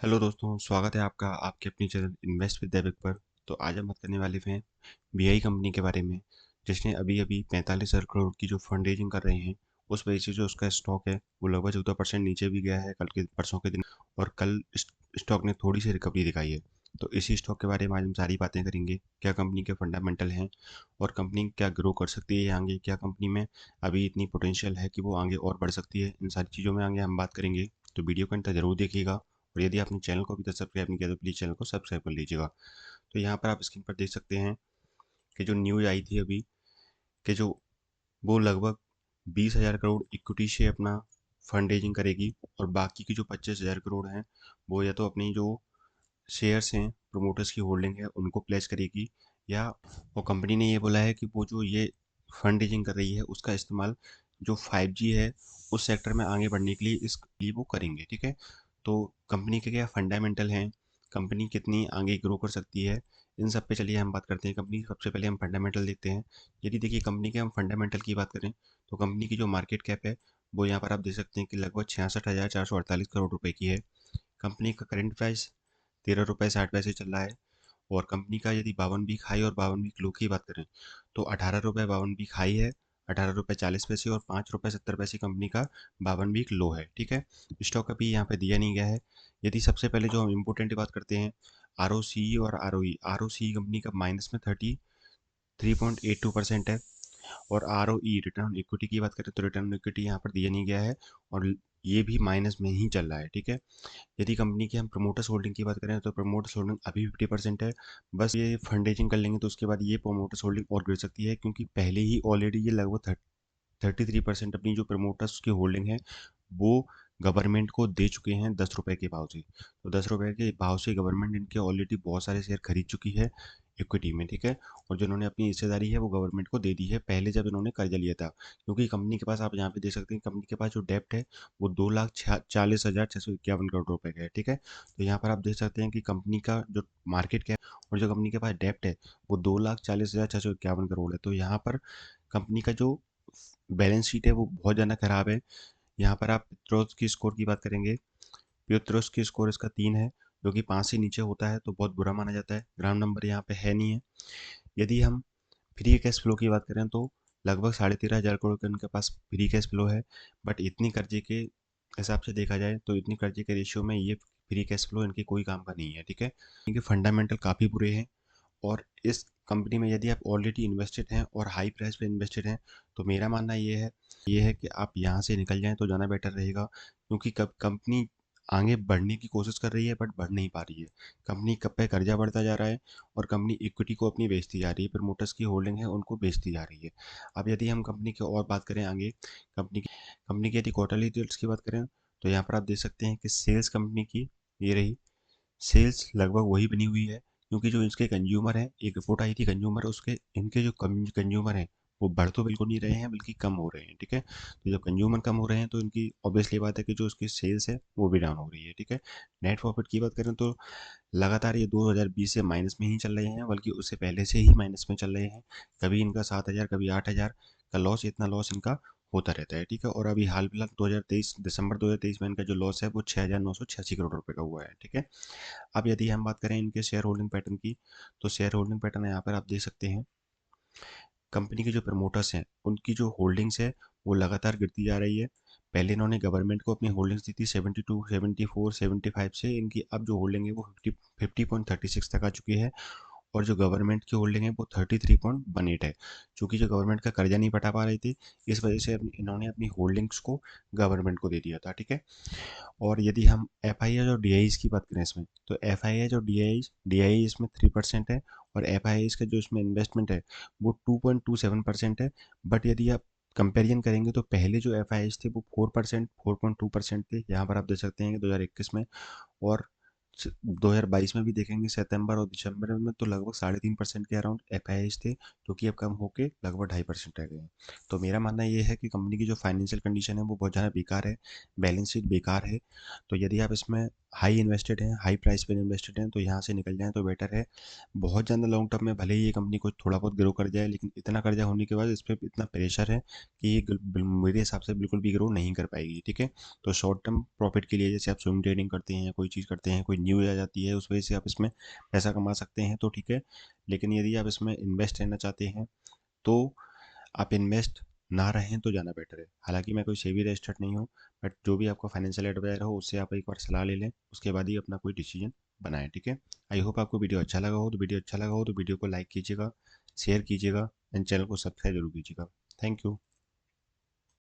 Hello दोस्तों, स्वागत है आपका आपके अपनी चैनल इन्वेस्ट विद दैविक पर। तो आज हम बात करने वाले हैं बीआई कंपनी के बारे में, जिसने अभी अभी 45,000 करोड़ की जो फंड रेजिंग कर रहे हैं, उस वजह से जो उसका स्टॉक है वो लगभग 14% नीचे भी गया है कल के परसों के दिन। और कल स्टॉक ने थोड़ी सी रिकवरी दिखाई है। तो इसी स्टॉक के बारे में आज हम सारी बातें करेंगे, क्या कंपनी के फंडामेंटल हैं और कंपनी क्या ग्रो कर सकती है आगे, क्या कंपनी में अभी इतनी पोटेंशियल है कि वो आगे और बढ़ सकती है। इन सारी चीज़ों में आगे हम बात करेंगे। तो वीडियो को अंत तक जरूर देखिएगा, और यदि आपने चैनल को अभी तक सब्सक्राइब नहीं किया तो प्लीज़ चैनल को सब्सक्राइब कर लीजिएगा। तो यहाँ पर आप स्क्रीन पर देख सकते हैं कि जो न्यूज़ आई थी अभी, कि जो वो लगभग 20,000 करोड़ इक्विटी से अपना फंड रेजिंग करेगी, और बाकी की जो 25,000 करोड़ हैं वो या तो अपनी जो शेयर्स हैं, प्रोमोटर्स की होल्डिंग है, उनको प्लेस करेगी, या वो कंपनी ने ये बोला है कि वो जो ये फंड रेजिंग कर रही है उसका इस्तेमाल जो 5G है उस सेक्टर में आगे बढ़ने के लिए इसके लिए वो करेंगे। ठीक है। तो कंपनी के क्या फंडामेंटल हैं, कंपनी कितनी आगे ग्रो कर सकती है, इन सब पे चलिए हम बात करते हैं। कंपनी सबसे पहले हम फंडामेंटल देखते हैं। यदि देखिए कंपनी के हम फंडामेंटल की बात करें तो कंपनी की जो मार्केट कैप है वो यहाँ पर आप देख सकते हैं कि लगभग 66,448 करोड़ रुपए की है। कंपनी का करंट प्राइस 13 रुपये 60 पैसे चल रहा है। और कंपनी का यदि 52 वीक हाई और 52 वीक लो की बात करें तो 18 रुपये 52 वीक हाई है, 18 रुपये 40 पैसे, और 5 रुपये 70 पैसे कंपनी का 52 वीक लो है। ठीक है। स्टॉक अभी यहाँ पे दिया नहीं गया है। यदि सबसे पहले जो हम इम्पोर्टेंट बात करते हैं आर ओ सी और R O E, R O C company का माइनस में 33.82% है। और R O E return on equity की बात करें तो रिटर्न ऑन इक्विटी यहाँ पर दिया नहीं गया है, और ये भी माइनस में ही चल रहा है। ठीक है। यदि कंपनी की हम प्रमोटर्स होल्डिंग की बात करें तो प्रमोटर्स होल्डिंग अभी 50% है। बस ये फंड रेजिंग कर लेंगे तो उसके बाद ये प्रमोटर्स होल्डिंग और गिर सकती है, क्योंकि पहले ही ऑलरेडी ये लगभग 33% अपनी जो प्रमोटर्स की होल्डिंग है वो गवर्नमेंट को दे चुके हैं 10 रुपए के भाव से। तो 10 रुपए के भाव से गवर्नमेंट इनके ऑलरेडी बहुत सारे शेयर खरीद चुकी है इक्विटी में। ठीक है। और जो इन्होंने अपनी हिस्सेदारी है वो गवर्नमेंट को दे दी है पहले जब इन्होंने कर्जा लिया था, क्योंकि कंपनी के पास आप यहाँ पे देख सकते हैं कंपनी के पास जो डेप्ट है वो 2,40,651 करोड़ रुपए का है। ठीक है। तो यहाँ पर आप देख सकते हैं कि कंपनी का जो मार्केट कैप और जो कंपनी के पास डेप्ट है वो 2,40,651 करोड़ है। तो यहाँ पर कंपनी का जो बैलेंस शीट है वो बहुत ज़्यादा खराब है। यहाँ पर आप पित्रोस की स्कोर की बात करेंगे, पित्रोस की स्कोर इसका 3 है, जो कि 5 से नीचे होता है तो बहुत बुरा माना जाता है। ग्राम नंबर यहाँ पे है नहीं है। यदि हम फ्री कैश फ्लो की बात करें तो लगभग 13,500 करोड़ का इनके पास फ्री कैश फ्लो है। बट इतनी कर्जे के हिसाब से देखा जाए तो इतनी कर्जे के रेशियो में ये फ्री कैश फ्लो इनके कोई काम का नहीं है। ठीक है। इनके फंडामेंटल काफ़ी बुरे हैं। और इस कंपनी में यदि आप ऑलरेडी इन्वेस्टेड हैं और हाई प्राइस पे इन्वेस्टेड हैं तो मेरा मानना ये है कि आप यहाँ से निकल जाएं तो ज़्यादा बेटर रहेगा, क्योंकि कब कंपनी आगे बढ़ने की कोशिश कर रही है बट बढ़ नहीं पा रही है। कंपनी कब पे कर्जा बढ़ता जा रहा है और कंपनी इक्विटी को अपनी बेचती जा रही है, प्रमोटर्स की होल्डिंग है उनको बेचती जा रही है। अब यदि हम कंपनी की और बात करें आगे, कंपनी की यदि क्वार्टरली रिजल्ट्स की बात करें तो यहाँ पर आप देख सकते हैं कि सेल्स कंपनी की ये रही। सेल्स लगभग वही बनी हुई है, क्योंकि जो इसके कंज्यूमर हैं, एक रिपोर्ट आई थी कंज्यूमर, उसके इनके जो कंज्यूमर हैं वो बढ़ तो बिल्कुल नहीं रहे हैं बल्कि कम हो रहे हैं। ठीक है। तो जब कंज्यूमर कम हो रहे हैं तो इनकी ऑब्वियसली बात है कि जो उसकी सेल्स है वो भी डाउन हो रही है। ठीक है। नेट प्रॉफिट की बात करें तो लगातार ये 2020 से माइनस में ही चल रहे हैं, बल्कि उससे पहले से ही माइनस में चल रहे हैं। कभी इनका 7,000 कभी 8,000 का लॉस, इतना लॉस इनका होता रहता है। ठीक है। और अभी हाल फिलहाल 2023 दिसंबर 2023 में इनका जो लॉस है वो 6,986 करोड़ रुपए का हुआ है। ठीक है। अब यदि हम बात करें इनके शेयर होल्डिंग पैटर्न की, तो शेयर होल्डिंग पैटर्न यहाँ पर आप देख सकते हैं। कंपनी के जो प्रमोटर्स हैं उनकी जो होल्डिंग्स है वो लगातार गिरती जा रही है। पहले इन्होंने गवर्नमेंट को अपनी होल्डिंग्स दी थी 72, 74, 75 से, इनकी अब जो होल्डिंग है वो 50.36 तक आ चुकी है। और जो गवर्नमेंट की होल्डिंग है वो 33.18 है। चूंकि जो गवर्नमेंट का कर्जा नहीं पटा पा रही थी, इस वजह से इन्होंने अपनी होल्डिंग्स को गवर्नमेंट को दे दिया था। ठीक है। और यदि हम एफ आई एच और डी आई की बात करें इसमें, तो एफ आई एच और डी आई इसमें 3% है, और एफ आई एच का जो इसमें इन्वेस्टमेंट है वो 2.27% है। बट यदि आप कंपेरिजन करेंगे तो पहले जो एफ आई एच थे वो 4%, 4.2% थे, यहाँ पर आप देख सकते हैं कि 2021 में। और 2022 में भी देखेंगे सितंबर और दिसंबर में तो लगभग 3.5% के अराउंड एफआईआईज थे, जो कि अब कम होके लगभग 2.5% रह गए हैं। तो मेरा मानना ये है कि कंपनी की जो फाइनेंशियल कंडीशन है वो बहुत ज़्यादा बेकार है, बैलेंस शीट बेकार है। तो यदि आप इसमें हाई इन्वेस्टेड हैं, हाई प्राइस पे इन्वेस्टेड हैं, तो यहाँ से निकल जाएं तो बेटर है। बहुत ज़्यादा लॉन्ग टर्म में भले ही ये कंपनी को थोड़ा बहुत ग्रो कर जाए, लेकिन इतना कर्जा होने के बाद इस पर इतना प्रेशर है कि ये मेरे हिसाब से बिल्कुल भी ग्रो नहीं कर पाएगी। ठीक है, तो शॉर्ट टर्म प्रॉफिट के लिए जैसे आप स्विंग ट्रेडिंग करते हैं या कोई चीज़ करते हैं, कोई न्यूज़ आ जाती है उस वजह से आप इसमें पैसा कमा सकते हैं तो ठीक है। लेकिन यदि आप इसमें इन्वेस्ट रहना चाहते हैं तो आप इन्वेस्ट ना रहें तो ज़्यादा बेटर है। हालांकि मैं कोई सेबी रजिस्टर्ड नहीं हूँ, बट जो भी आपका फाइनेंशियल एडवाइजर हो उससे आप एक बार सलाह ले लें, उसके बाद ही अपना कोई डिसीजन बनाएं। ठीक है, आई होप आपको वीडियो अच्छा लगा हो। तो वीडियो को लाइक कीजिएगा, शेयर कीजिएगा एंड चैनल को सब्सक्राइब जरूर कीजिएगा। Thank you.